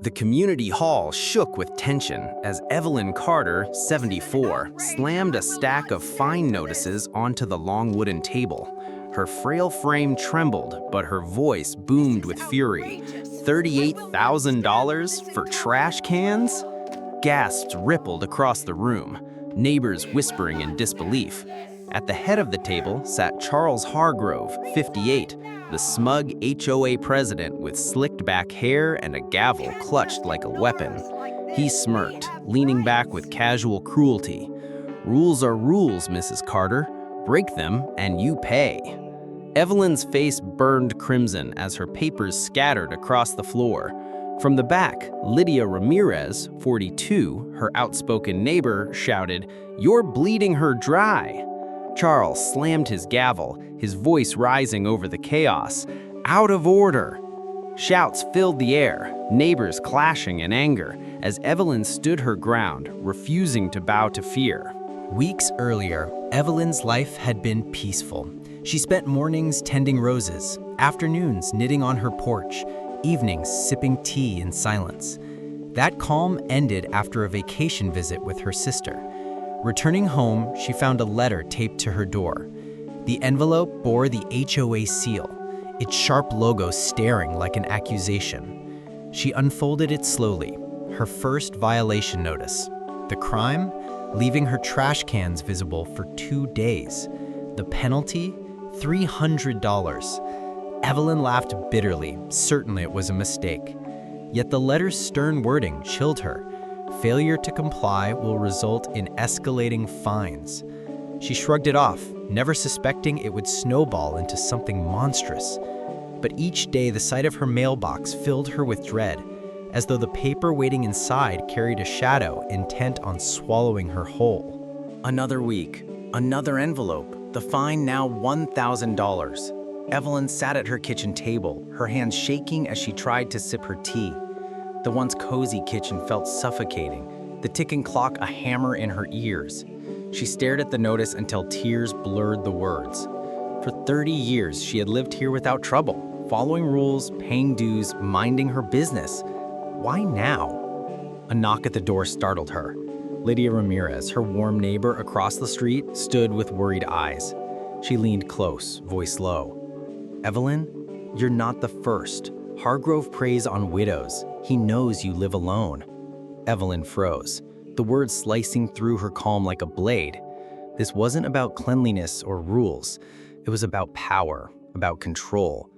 The community hall shook with tension as Evelyn Carter, 74, slammed a stack of fine notices onto the long wooden table. Her frail frame trembled, but her voice boomed with fury. $38,000 for trash cans? Gasps rippled across the room, neighbors whispering in disbelief. At the head of the table sat Charles Hargrove, 58, the smug HOA president with slicked-back hair and a gavel clutched like a weapon. He smirked, leaning back with casual cruelty. "Rules are rules, Mrs. Carter. Break them and you pay." Evelyn's face burned crimson as her papers scattered across the floor. From the back, Lydia Ramirez, 42, her outspoken neighbor, shouted, "You're bleeding her dry." Charles slammed his gavel, his voice rising over the chaos. "Out of order!" Shouts filled the air, neighbors clashing in anger, as Evelyn stood her ground, refusing to bow to fear. Weeks earlier, Evelyn's life had been peaceful. She spent mornings tending roses, afternoons knitting on her porch, evenings sipping tea in silence. That calm ended after a vacation visit with her sister. Returning home, she found a letter taped to her door. The envelope bore the HOA seal, its sharp logo staring like an accusation. She unfolded it slowly, her first violation notice. The crime? Leaving her trash cans visible for 2 days. The penalty? $300. Evelyn laughed bitterly, certain it was a mistake. Yet the letter's stern wording chilled her. Failure to comply will result in escalating fines. She shrugged it off, never suspecting it would snowball into something monstrous. But each day the sight of her mailbox filled her with dread, as though the paper waiting inside carried a shadow intent on swallowing her whole. Another week, another envelope, the fine now $1,000. Evelyn sat at her kitchen table, her hands shaking as she tried to sip her tea. The once cozy kitchen felt suffocating, the ticking clock a hammer in her ears. She stared at the notice until tears blurred the words. For 30 years, she had lived here without trouble, following rules, paying dues, minding her business. Why now? A knock at the door startled her. Lydia Ramirez, her warm neighbor across the street, stood with worried eyes. She leaned close, voice low. "Evelyn, you're not the first. Hargrove preys on widows. He knows you live alone." Evelyn froze, the words slicing through her calm like a blade. This wasn't about cleanliness or rules. It was about power, about control.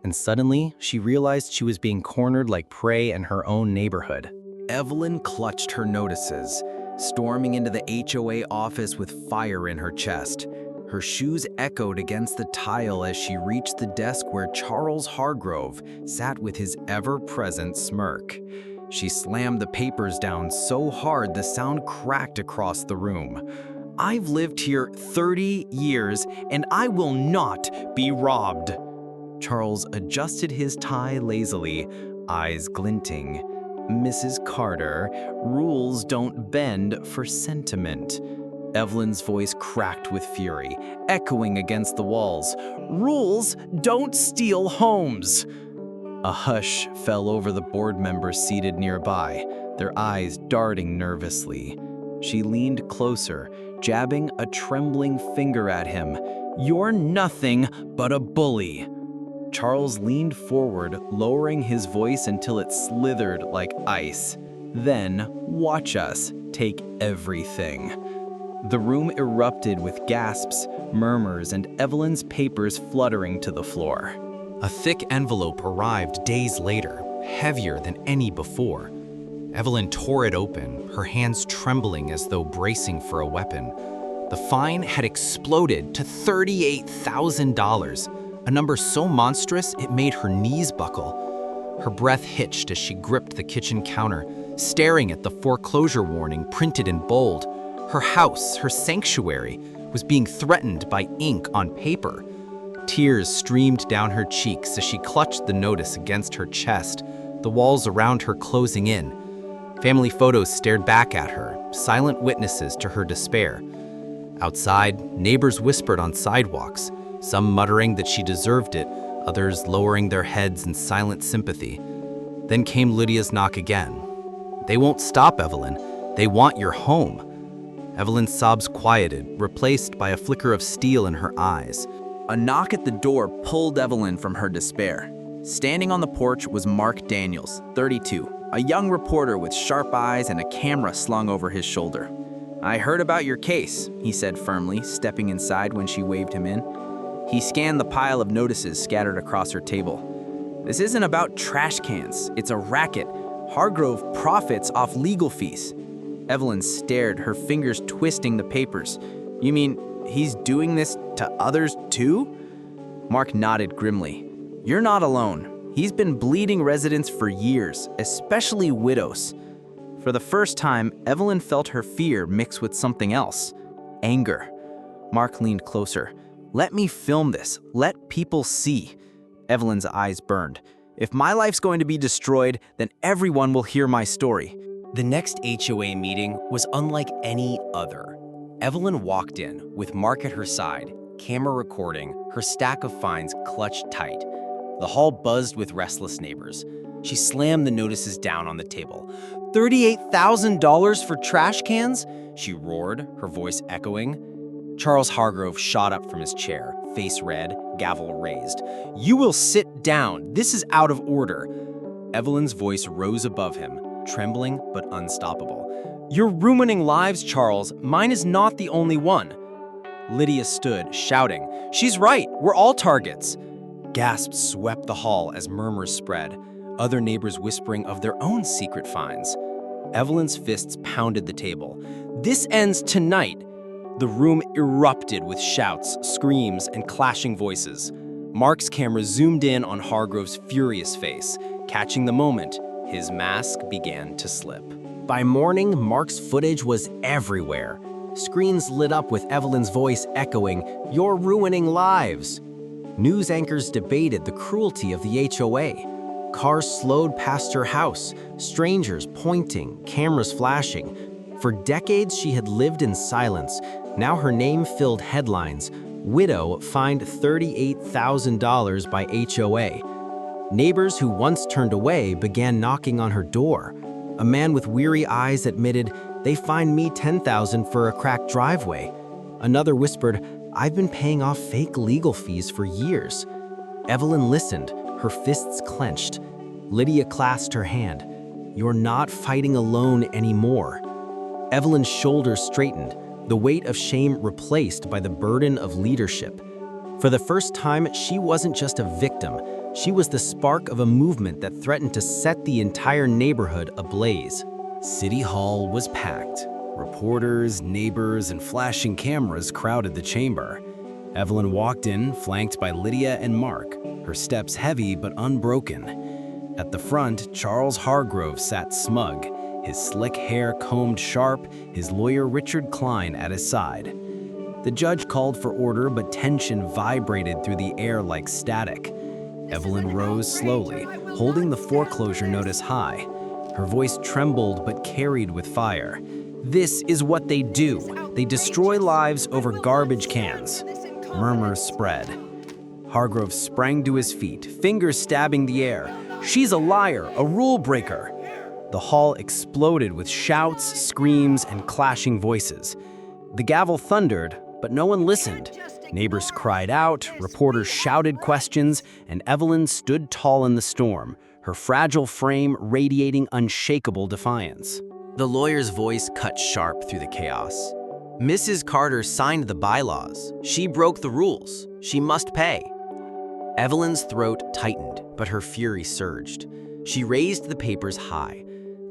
And suddenly, she realized she was being cornered like prey in her own neighborhood. Evelyn clutched her notices, storming into the HOA office with fire in her chest. Her shoes echoed against the tile as she reached the desk where Charles Hargrove sat with his ever-present smirk. She slammed the papers down so hard the sound cracked across the room. "I've lived here 30 years, and I will not be robbed." Charles adjusted his tie lazily, eyes glinting. "Mrs. Carter, rules don't bend for sentiment." Evelyn's voice cracked with fury, echoing against the walls. "Rules don't steal homes!" A hush fell over the board members seated nearby, their eyes darting nervously. She leaned closer, jabbing a trembling finger at him. "You're nothing but a bully." Charles leaned forward, lowering his voice until it slithered like ice. "Then watch us take everything." The room erupted with gasps, murmurs, and Evelyn's papers fluttering to the floor. A thick envelope arrived days later, heavier than any before. Evelyn tore it open, her hands trembling as though bracing for a weapon. The fine had exploded to $38,000, a number so monstrous it made her knees buckle. Her breath hitched as she gripped the kitchen counter, staring at the foreclosure warning printed in bold. Her house, her sanctuary, was being threatened by ink on paper. Tears streamed down her cheeks as she clutched the notice against her chest, the walls around her closing in. Family photos stared back at her, silent witnesses to her despair. Outside, neighbors whispered on sidewalks, some muttering that she deserved it, others lowering their heads in silent sympathy. Then came Lydia's knock again. "They won't stop, Evelyn. They want your home." Evelyn's sobs quieted, replaced by a flicker of steel in her eyes. A knock at the door pulled Evelyn from her despair. Standing on the porch was Mark Daniels, 32, a young reporter with sharp eyes and a camera slung over his shoulder. "I heard about your case," he said firmly, stepping inside when she waved him in. He scanned the pile of notices scattered across her table. "This isn't about trash cans. It's a racket. Hargrove profits off legal fees." Evelyn stared, her fingers twisting the papers. "You mean he's doing this to others too?" Mark nodded grimly. "You're not alone. He's been bleeding residents for years, especially widows." For the first time, Evelyn felt her fear mix with something else. Anger. Mark leaned closer. "Let me film this. Let people see." Evelyn's eyes burned. "If my life's going to be destroyed, then everyone will hear my story." The next HOA meeting was unlike any other. Evelyn walked in with Mark at her side, camera recording, her stack of fines clutched tight. The hall buzzed with restless neighbors. She slammed the notices down on the table. $38,000 for trash cans? She roared, her voice echoing. Charles Hargrove shot up from his chair, face red, gavel raised. "You will sit down. This is out of order." Evelyn's voice rose above him, trembling but unstoppable. "You're ruining lives, Charles. Mine is not the only one." Lydia stood, shouting, "She's right. We're all targets." Gasps swept the hall as murmurs spread, other neighbors whispering of their own secret fines. Evelyn's fists pounded the table. "This ends tonight." The room erupted with shouts, screams, and clashing voices. Mark's camera zoomed in on Hargrove's furious face. Catching the moment, his mask began to slip. By morning, Mark's footage was everywhere. Screens lit up with Evelyn's voice echoing, "You're ruining lives." News anchors debated the cruelty of the HOA. Cars slowed past her house, strangers pointing, cameras flashing. For decades, she had lived in silence. Now her name filled headlines. Widow fined $38,000 by HOA. Neighbors who once turned away began knocking on her door. A man with weary eyes admitted, "They fined me $10,000 for a cracked driveway." Another whispered, "I've been paying off fake legal fees for years." Evelyn listened, her fists clenched. Lydia clasped her hand. "You're not fighting alone anymore." Evelyn's shoulders straightened, the weight of shame replaced by the burden of leadership. For the first time, she wasn't just a victim. She was the spark of a movement that threatened to set the entire neighborhood ablaze. City Hall was packed. Reporters, neighbors, and flashing cameras crowded the chamber. Evelyn walked in, flanked by Lydia and Mark, her steps heavy but unbroken. At the front, Charles Hargrove sat smug, his slick hair combed sharp, his lawyer Richard Klein at his side. The judge called for order, but tension vibrated through the air like static. Evelyn rose slowly, holding the foreclosure notice high. Her voice trembled but carried with fire. "This is what they do. They destroy lives over garbage cans." Murmurs spread. Hargrove sprang to his feet, fingers stabbing the air. "She's a liar, a rule breaker." The hall exploded with shouts, screams, and clashing voices. The gavel thundered, but no one listened. Neighbors cried out, reporters shouted questions, and Evelyn stood tall in the storm, her fragile frame radiating unshakable defiance. The lawyer's voice cut sharp through the chaos. "Mrs. Carter signed the bylaws. She broke the rules. She must pay." Evelyn's throat tightened, but her fury surged. She raised the papers high.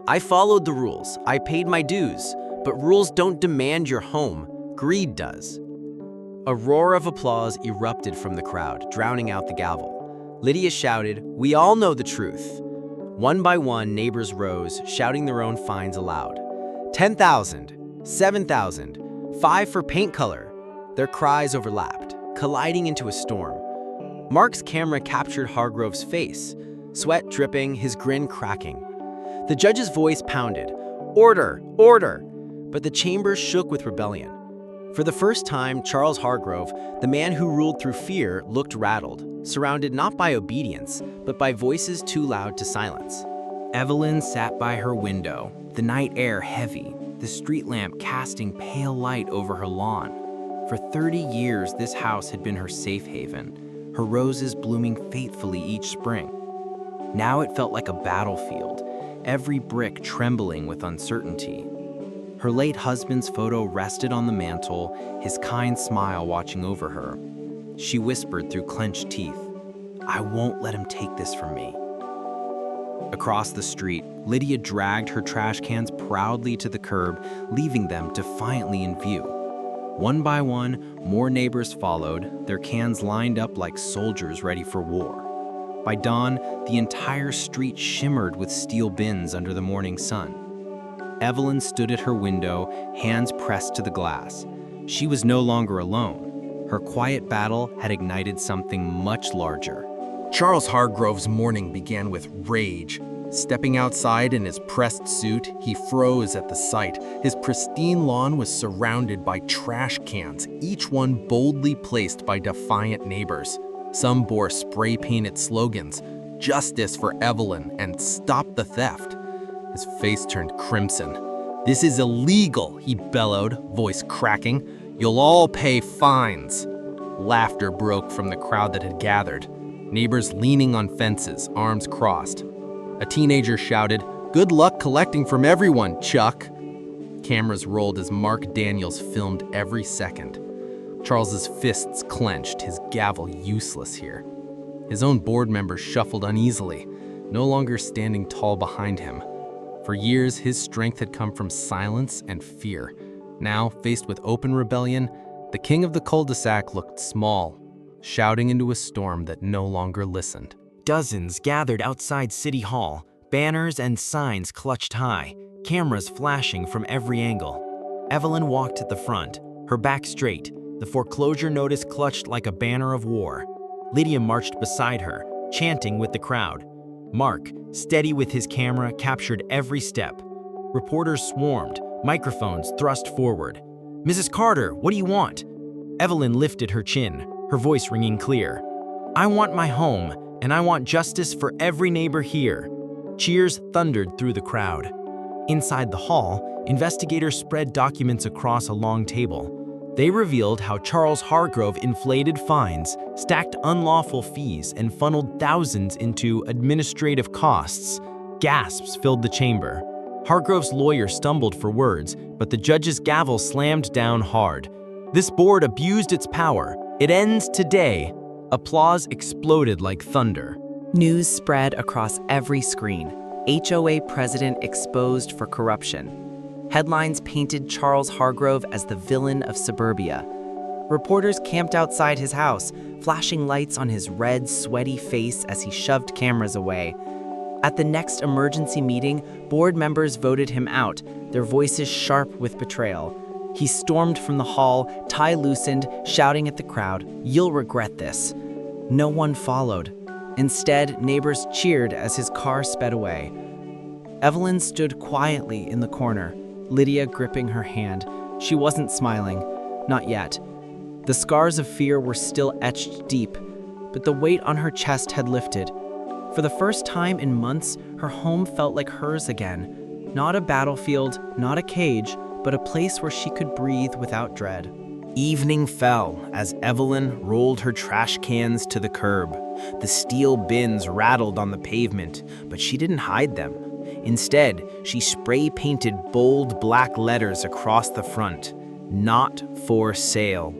"I followed the rules. I paid my dues. But rules don't demand your home. Greed does." A roar of applause erupted from the crowd, drowning out the gavel. Lydia shouted, "We all know the truth." One by one, neighbors rose, shouting their own fines aloud. 10,000, 7,000, 5 for paint color. Their cries overlapped, colliding into a storm. Mark's camera captured Hargrove's face, sweat dripping, his grin cracking. The judge's voice pounded, "Order, order!" But the chamber shook with rebellion. For the first time, Charles Hargrove, the man who ruled through fear, looked rattled, surrounded not by obedience, but by voices too loud to silence. Evelyn sat by her window, the night air heavy, the street lamp casting pale light over her lawn. For 30 years, this house had been her safe haven, her roses blooming faithfully each spring. Now it felt like a battlefield, every brick trembling with uncertainty. Her late husband's photo rested on the mantel, his kind smile watching over her. She whispered through clenched teeth, "I won't let him take this from me." Across the street, Lydia dragged her trash cans proudly to the curb, leaving them defiantly in view. One by one, more neighbors followed, their cans lined up like soldiers ready for war. By dawn, the entire street shimmered with steel bins under the morning sun. Evelyn stood at her window, hands pressed to the glass. She was no longer alone. Her quiet battle had ignited something much larger. Charles Hargrove's morning began with rage. Stepping outside in his pressed suit, he froze at the sight. His pristine lawn was surrounded by trash cans, each one boldly placed by defiant neighbors. Some bore spray-painted slogans, "Justice for Evelyn" and "Stop the theft." His face turned crimson. "This is illegal," he bellowed, voice cracking. "You'll all pay fines." Laughter broke from the crowd that had gathered. Neighbors leaning on fences, arms crossed. A teenager shouted, "Good luck collecting from everyone, Chuck." Cameras rolled as Mark Daniels filmed every second. Charles's fists clenched, his gavel useless here. His own board members shuffled uneasily, no longer standing tall behind him. For years, his strength had come from silence and fear. Now, faced with open rebellion, the king of the cul-de-sac looked small, shouting into a storm that no longer listened. Dozens gathered outside City Hall, banners and signs clutched high, cameras flashing from every angle. Evelyn walked at the front, her back straight, the foreclosure notice clutched like a banner of war. Lydia marched beside her, chanting with the crowd. Mark, steady with his camera, captured every step. Reporters swarmed, microphones thrust forward. "Mrs. Carter, what do you want?" Evelyn lifted her chin, her voice ringing clear. "I want my home, and I want justice for every neighbor here." Cheers thundered through the crowd. Inside the hall, investigators spread documents across a long table. They revealed how Charles Hargrove inflated fines, stacked unlawful fees, and funneled thousands into administrative costs. Gasps filled the chamber. Hargrove's lawyer stumbled for words, but the judge's gavel slammed down hard. "This board abused its power. It ends today." Applause exploded like thunder. News spread across every screen. HOA president exposed for corruption. Headlines painted Charles Hargrove as the villain of suburbia. Reporters camped outside his house, flashing lights on his red, sweaty face as he shoved cameras away. At the next emergency meeting, board members voted him out, their voices sharp with betrayal. He stormed from the hall, tie loosened, shouting at the crowd, "You'll regret this." No one followed. Instead, neighbors cheered as his car sped away. Evelyn stood quietly in the corner, Lydia gripping her hand. She wasn't smiling, not yet. The scars of fear were still etched deep, but the weight on her chest had lifted. For the first time in months, her home felt like hers again. Not a battlefield, not a cage, but a place where she could breathe without dread. Evening fell as Evelyn rolled her trash cans to the curb. The steel bins rattled on the pavement, but she didn't hide them. Instead, she spray-painted bold black letters across the front, "Not for sale."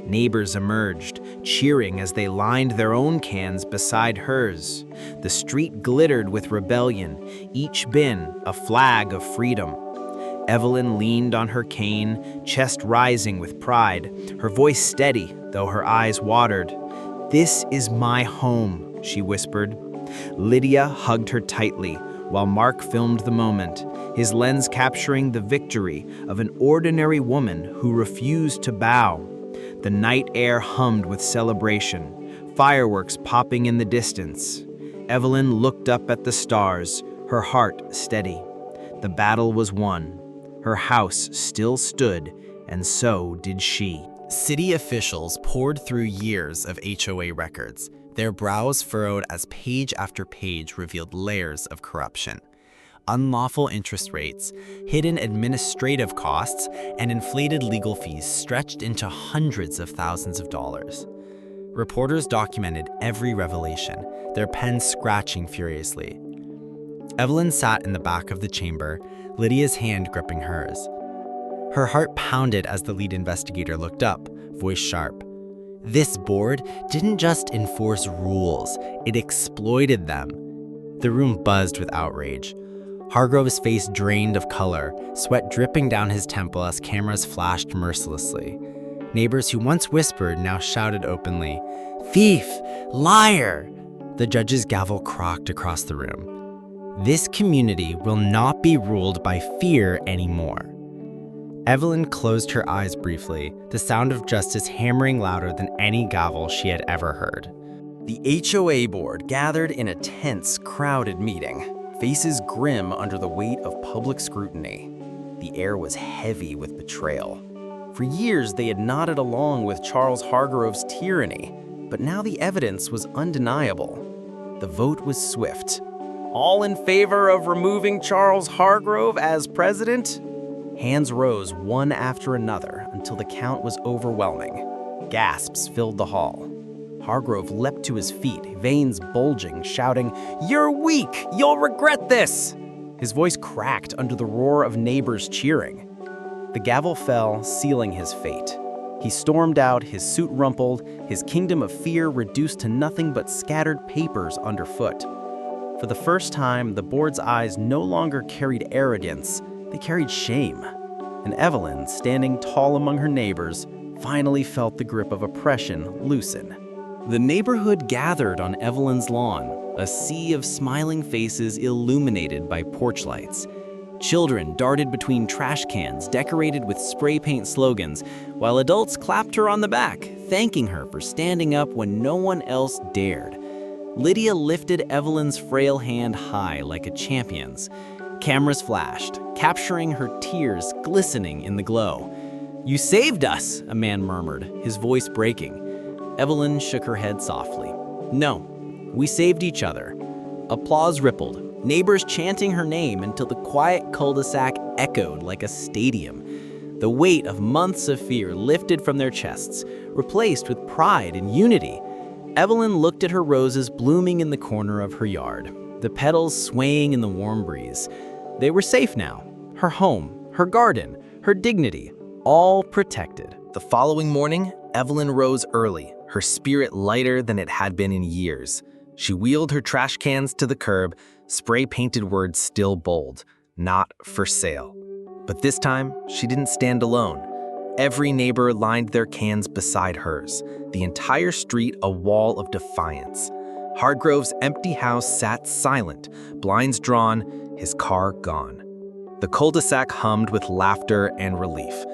Neighbors emerged, cheering as they lined their own cans beside hers. The street glittered with rebellion, each bin a flag of freedom. Evelyn leaned on her cane, chest rising with pride, her voice steady, though her eyes watered. "This is my home," she whispered. Lydia hugged her tightly, while Mark filmed the moment, his lens capturing the victory of an ordinary woman who refused to bow. The night air hummed with celebration, fireworks popping in the distance. Evelyn looked up at the stars, her heart steady. The battle was won. Her house still stood, and so did she. City officials poured through years of HOA records, their brows furrowed as page after page revealed layers of corruption. unlawful interest rates, hidden administrative costs, and inflated legal fees stretched into hundreds of thousands of dollars. Reporters documented every revelation, their pens scratching furiously. Evelyn sat in the back of the chamber, Lydia's hand gripping hers. Her heart pounded as the lead investigator looked up, voice sharp. This board didn't just enforce rules, it exploited them. The room buzzed with outrage. Hargrove's face drained of color, sweat dripping down his temple as cameras flashed mercilessly. Neighbors who once whispered now shouted openly, "Thief! Liar!" The judge's gavel croaked across the room. This community will not be ruled by fear anymore. Evelyn closed her eyes briefly, the sound of justice hammering louder than any gavel she had ever heard. The HOA board gathered in a tense, crowded meeting, faces grim under the weight of public scrutiny. The air was heavy with betrayal. For years, they had nodded along with Charles Hargrove's tyranny, but now the evidence was undeniable. The vote was swift. All in favor of removing Charles Hargrove as president? Hands rose one after another until the count was overwhelming. Gasps filled the hall. Hargrove leapt to his feet, veins bulging, shouting, "You're weak! You'll regret this!" His voice cracked under the roar of neighbors cheering. The gavel fell, sealing his fate. He stormed out, his suit rumpled, his kingdom of fear reduced to nothing but scattered papers underfoot. For the first time, the board's eyes no longer carried arrogance, they carried shame. And Evelyn, standing tall among her neighbors, finally felt the grip of oppression loosen. The neighborhood gathered on Evelyn's lawn, a sea of smiling faces illuminated by porch lights. Children darted between trash cans decorated with spray paint slogans, while adults clapped her on the back, thanking her for standing up when no one else dared. Lydia lifted Evelyn's frail hand high like a champion's. Cameras flashed, capturing her tears glistening in the glow. "You saved us," a man murmured, his voice breaking. Evelyn shook her head softly. "No, we saved each other." Applause rippled, neighbors chanting her name until the quiet cul-de-sac echoed like a stadium. The weight of months of fear lifted from their chests, replaced with pride and unity. Evelyn looked at her roses blooming in the corner of her yard, the petals swaying in the warm breeze. They were safe now. Her home, her garden, her dignity, all protected. The following morning, Evelyn rose early, her spirit lighter than it had been in years. She wheeled her trash cans to the curb, spray-painted words still bold, "Not for sale." But this time, she didn't stand alone. Every neighbor lined their cans beside hers, the entire street a wall of defiance. Hargrove's empty house sat silent, blinds drawn, his car gone. The cul-de-sac hummed with laughter and relief.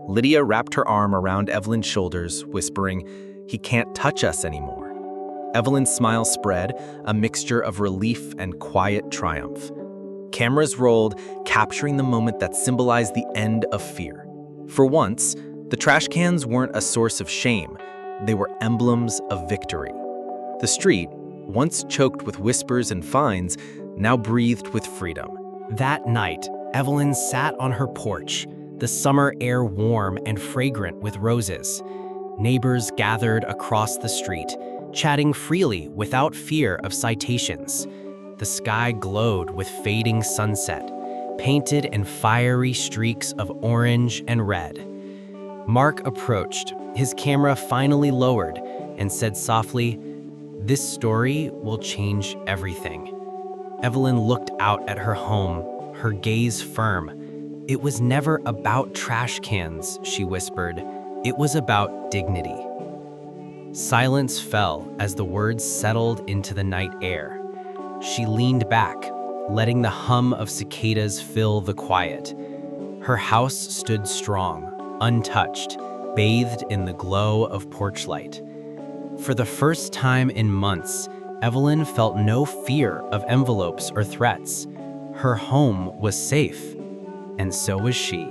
Lydia wrapped her arm around Evelyn's shoulders, whispering, "He can't touch us anymore." Evelyn's smile spread, a mixture of relief and quiet triumph. Cameras rolled, capturing the moment that symbolized the end of fear. For once, the trash cans weren't a source of shame. They were emblems of victory. The street, once choked with whispers and fines, now breathed with freedom. That night, Evelyn sat on her porch, the summer air warm and fragrant with roses. Neighbors gathered across the street, chatting freely without fear of citations. The sky glowed with fading sunset, painted in fiery streaks of orange and red. Mark approached, his camera finally lowered, and said softly, "This story will change everything." Evelyn looked out at her home, her gaze firm. "It was never about trash cans," she whispered. "It was about dignity." Silence fell as the words settled into the night air. She leaned back, letting the hum of cicadas fill the quiet. Her house stood strong, untouched, bathed in the glow of porch light. For the first time in months, Evelyn felt no fear of envelopes or threats. Her home was safe, and so was she.